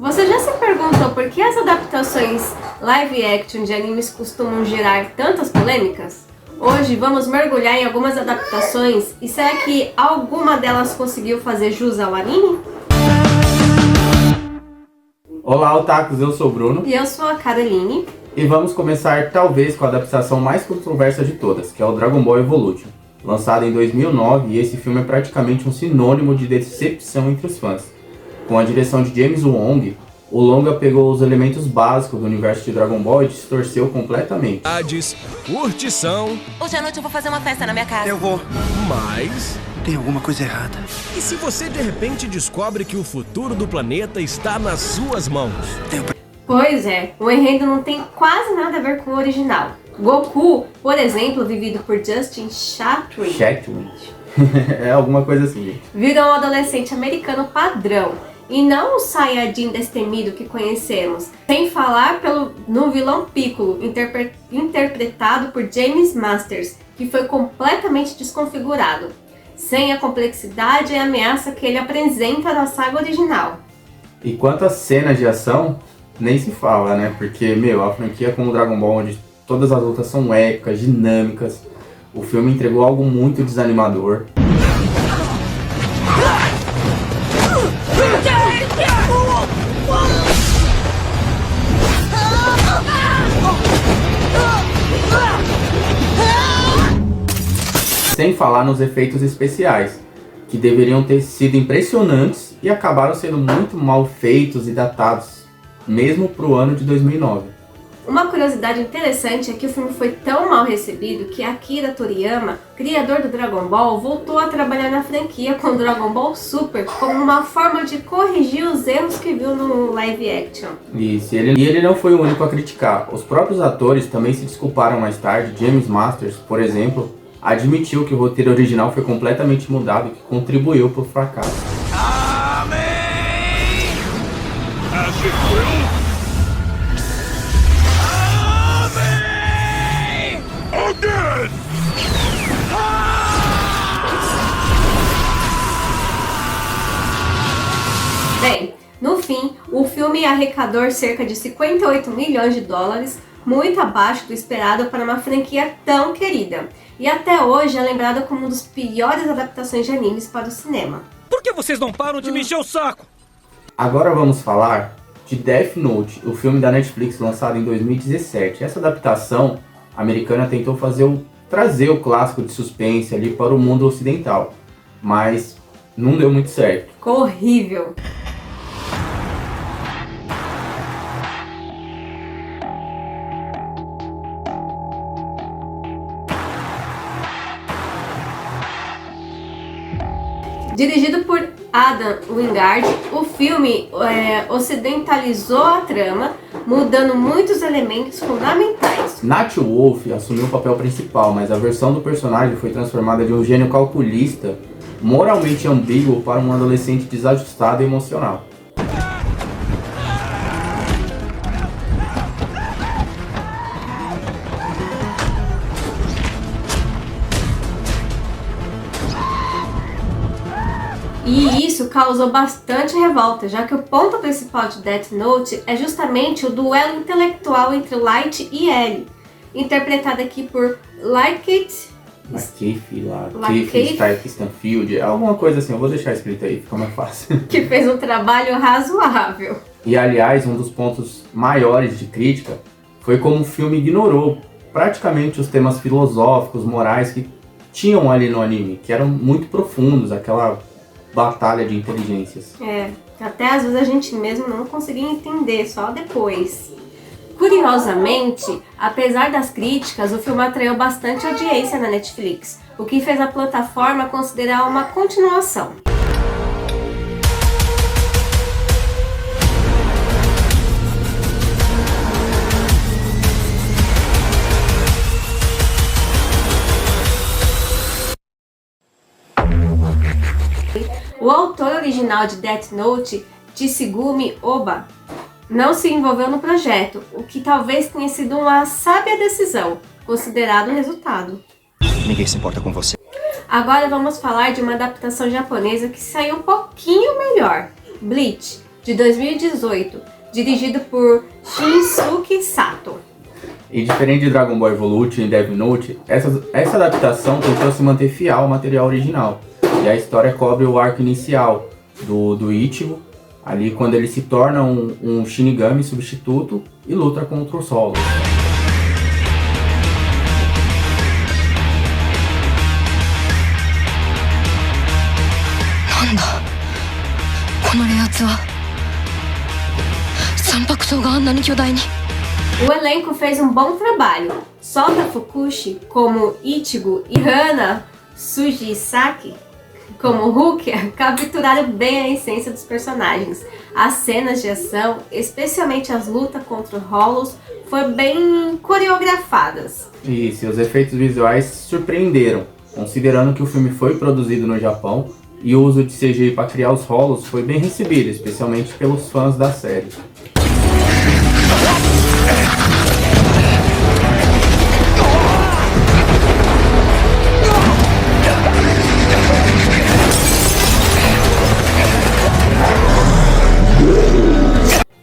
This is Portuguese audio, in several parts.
Você já se perguntou por que as adaptações live action de animes costumam gerar tantas polêmicas? Hoje vamos mergulhar em algumas adaptações e será que alguma delas conseguiu fazer jus ao anime? Olá, otakus, eu sou o Bruno. E eu sou a Caroline. E vamos começar talvez com a adaptação mais controversa de todas, que é o Dragon Ball Evolution. Lançado em 2009, e esse filme é praticamente um sinônimo de decepção entre os fãs. Com a direção de James Wong, o longa pegou os elementos básicos do universo de Dragon Ball e distorceu completamente. Curtição. Hoje à noite eu vou fazer uma festa na minha casa. Eu vou. Mas... tem alguma coisa errada. e se você de repente descobre que o futuro do planeta está nas suas mãos? Pois é, o enredo não tem quase nada a ver com o original. Goku, por exemplo, vivido por Justin Chatwin, É alguma coisa assim, gente. vira um adolescente americano padrão, e não o Saiyajin destemido que conhecemos, sem falar no vilão Piccolo, interpretado por James Masters, que foi completamente desconfigurado, sem a complexidade e ameaça que ele apresenta na saga original. E quanto às cenas de ação, nem se fala, né? Porque, a franquia como Dragon Ball, onde todas as lutas são épicas, dinâmicas, o filme entregou algo muito desanimador. Sem falar nos efeitos especiais, que deveriam ter sido impressionantes e acabaram sendo muito mal feitos e datados, mesmo para o ano de 2009. Uma curiosidade interessante é que o filme foi tão mal recebido que Akira Toriyama, criador do Dragon Ball, voltou a trabalhar na franquia com Dragon Ball Super como uma forma de corrigir os erros que viu no live action. Isso, e ele não foi o único a criticar. Os próprios atores também se desculparam mais tarde. James Masters, por exemplo, admitiu que o roteiro original foi completamente mudado e que contribuiu para o fracasso. Bem, no fim, o filme arrecadou cerca de 58 milhões de dólares, muito abaixo do esperado para uma franquia tão querida. E até hoje é lembrada como uma das piores adaptações de animes para o cinema. Por que vocês não param de me encher o saco? Agora vamos falar de Death Note, o filme da Netflix lançado em 2017. Essa adaptação americana tentou trazer o clássico de suspense ali para o mundo ocidental, mas não deu muito certo. Ficou horrível. Dirigido por Adam Wingard, o filme ocidentalizou a trama, mudando muitos elementos fundamentais. Nacho Wolf assumiu o papel principal, mas a versão do personagem foi transformada de um gênio calculista, moralmente ambíguo, para um adolescente desajustado e emocional. E isso causou bastante revolta, já que o ponto principal de Death Note é justamente o duelo intelectual entre Light e L, interpretada aqui por Lakeith Stanfield, alguma coisa assim, eu vou deixar escrito aí, fica mais fácil. que fez um trabalho razoável. E aliás, um dos pontos maiores de crítica foi como o filme ignorou praticamente os temas filosóficos, morais que tinham ali no anime, que eram muito profundos, aquela batalha de inteligências. Até às vezes a gente mesmo não conseguia entender, só depois. Curiosamente, apesar das críticas, o filme atraiu bastante audiência na Netflix, o que fez a plataforma considerar uma continuação. O autor original de Death Note, Tsugumi Ohba, não se envolveu no projeto, o que talvez tenha sido uma sábia decisão, considerado o resultado. Ninguém se importa com você. Agora vamos falar de uma adaptação japonesa que saiu um pouquinho melhor, Bleach. de 2018, dirigido por Shinsuke Sato. E diferente de Dragon Ball Evolution e Death Note, essa adaptação tentou se manter fiel ao material original. E a história cobre o arco inicial do Ichigo, ali quando ele se torna um Shinigami substituto e luta contra os Hollows. この冷圧は三白層があんなに巨大に O elenco fez um bom trabalho. Sota Fukushi como Ichigo e Hana Sujisaki como Rukia capturaram bem a essência dos personagens. As cenas de ação, especialmente as lutas contra Hollows, foram bem coreografadas. E seus efeitos visuais surpreenderam, considerando que o filme foi produzido no Japão e o uso de CGI para criar os Hollows foi bem recebido, especialmente pelos fãs da série.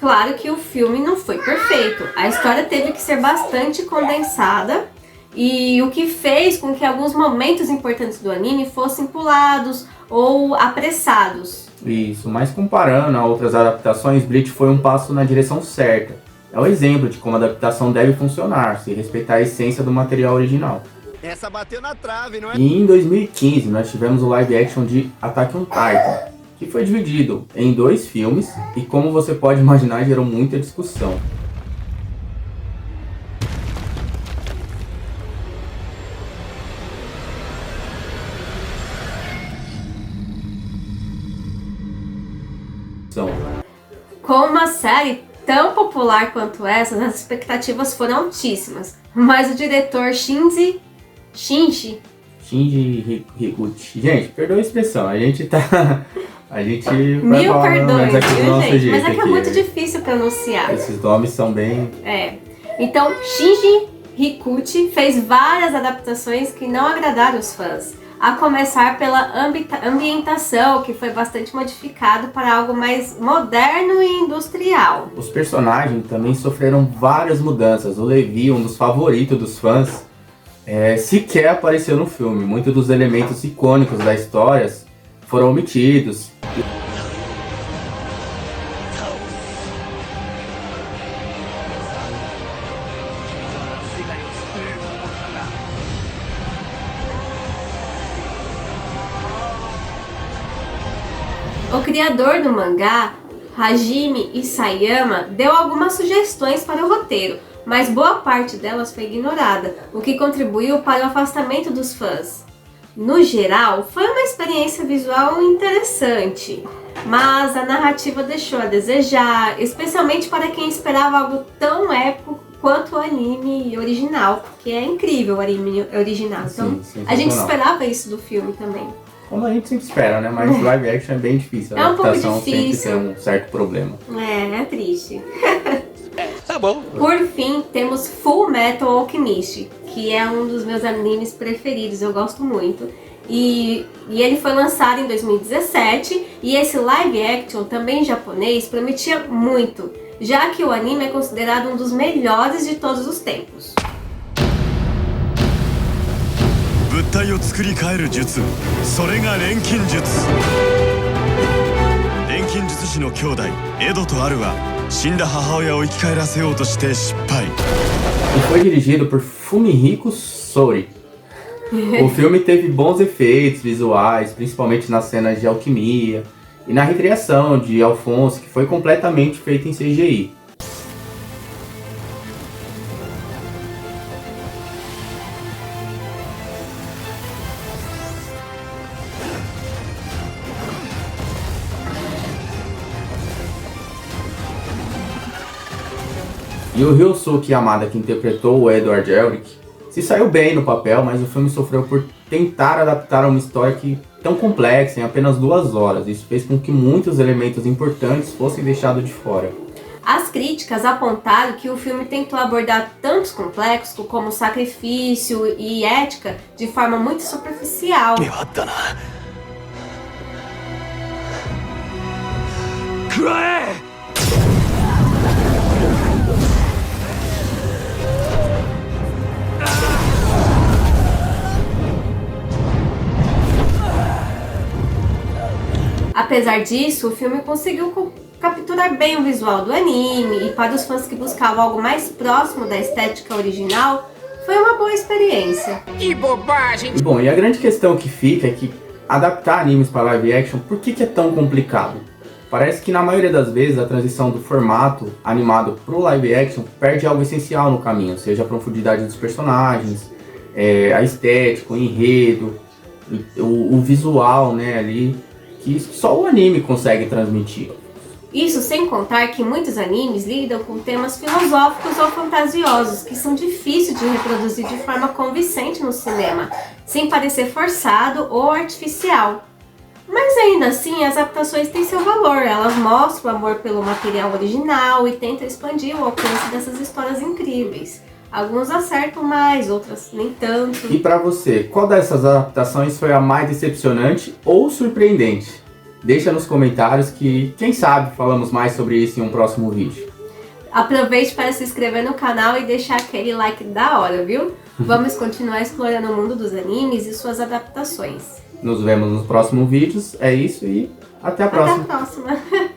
Claro que o filme não foi perfeito, a história teve que ser bastante condensada e o que fez com que alguns momentos importantes do anime fossem pulados ou apressados. Isso, mas comparando a outras adaptações, Bleach foi um passo na direção certa. É um exemplo de como a adaptação deve funcionar, se respeitar a essência do material original. Essa bateu na trave, não é? E em 2015 nós tivemos o live action de Attack on Titan, que foi dividido em 2 filmes e, como você pode imaginar, gerou muita discussão. Com uma série tão popular quanto essa, as expectativas foram altíssimas, mas o diretor Shinji Higuchi. Gente, perdoa a expressão, a gente vai mil falar perdões, mas aqui do viu, nosso gente? jeito Mas é que é aqui, muito difícil pronunciar. Esses nomes são bem... Então, Shinji Higuchi fez várias adaptações que não agradaram os fãs. A começar pela ambientação, que foi bastante modificado para algo mais moderno e industrial. Os personagens também sofreram várias mudanças. O Levi, um dos favoritos dos fãs, sequer apareceu no filme. Muitos dos elementos icônicos da história foram omitidos. O criador do mangá, Hajime Isayama, deu algumas sugestões para o roteiro, mas boa parte delas foi ignorada, o que contribuiu para o afastamento dos fãs. No geral, foi uma experiência visual interessante, mas a narrativa deixou a desejar, especialmente para quem esperava algo tão épico quanto o anime original, porque é incrível o anime original. Então, a gente esperava isso do filme também. Como a gente sempre espera, né? Mas live action é bem difícil. A adaptação sempre tem um certo problema. É triste. Tá bom. Por fim, temos Full Metal Alchemist, que é um dos meus animes preferidos, eu gosto muito. E ele foi lançado em 2017, e esse live action, também japonês, prometia muito, já que o anime é considerado um dos melhores de todos os tempos. 物体を作り変える術、それが錬金術。錬金術師の兄弟エドとアルは死んだ母親を生き返らせようとして失敗。 E foi dirigido por Fumihiko Sori. O filme teve bons efeitos visuais, principalmente nas cenas de alquimia e na recriação de Alphonse, que foi completamente feita em CGI. E o Ryosuke Yamada, que interpretou o Edward Elric, se saiu bem no papel, mas o filme sofreu por tentar adaptar uma história tão complexa em apenas 2 horas. Isso fez com que muitos elementos importantes fossem deixados de fora. As críticas apontaram que o filme tentou abordar tantos complexos como sacrifício e ética de forma muito superficial. Apesar disso, o filme conseguiu capturar bem o visual do anime, e para os fãs que buscavam algo mais próximo da estética original, foi uma boa experiência. Que bobagem! E bom, e a grande questão que fica é que adaptar animes para live action, por que é tão complicado? Parece que na maioria das vezes a transição do formato animado pro live action perde algo essencial no caminho, seja a profundidade dos personagens, a estética, o enredo, o visual, né, ali, que só o anime consegue transmitir. Isso sem contar que muitos animes lidam com temas filosóficos ou fantasiosos que são difíceis de reproduzir de forma convincente no cinema, sem parecer forçado ou artificial. Mas ainda assim, as adaptações têm seu valor, elas mostram o amor pelo material original e tentam expandir o alcance dessas histórias incríveis. Alguns acertam mais, outras nem tanto. E pra você, qual dessas adaptações foi a mais decepcionante ou surpreendente? Deixa nos comentários que, quem sabe, falamos mais sobre isso em um próximo vídeo. Aproveite para se inscrever no canal e deixar aquele like da hora, viu? Vamos continuar explorando o mundo dos animes e suas adaptações. Nos vemos nos próximos vídeos, é isso e até a próxima. Até a próxima!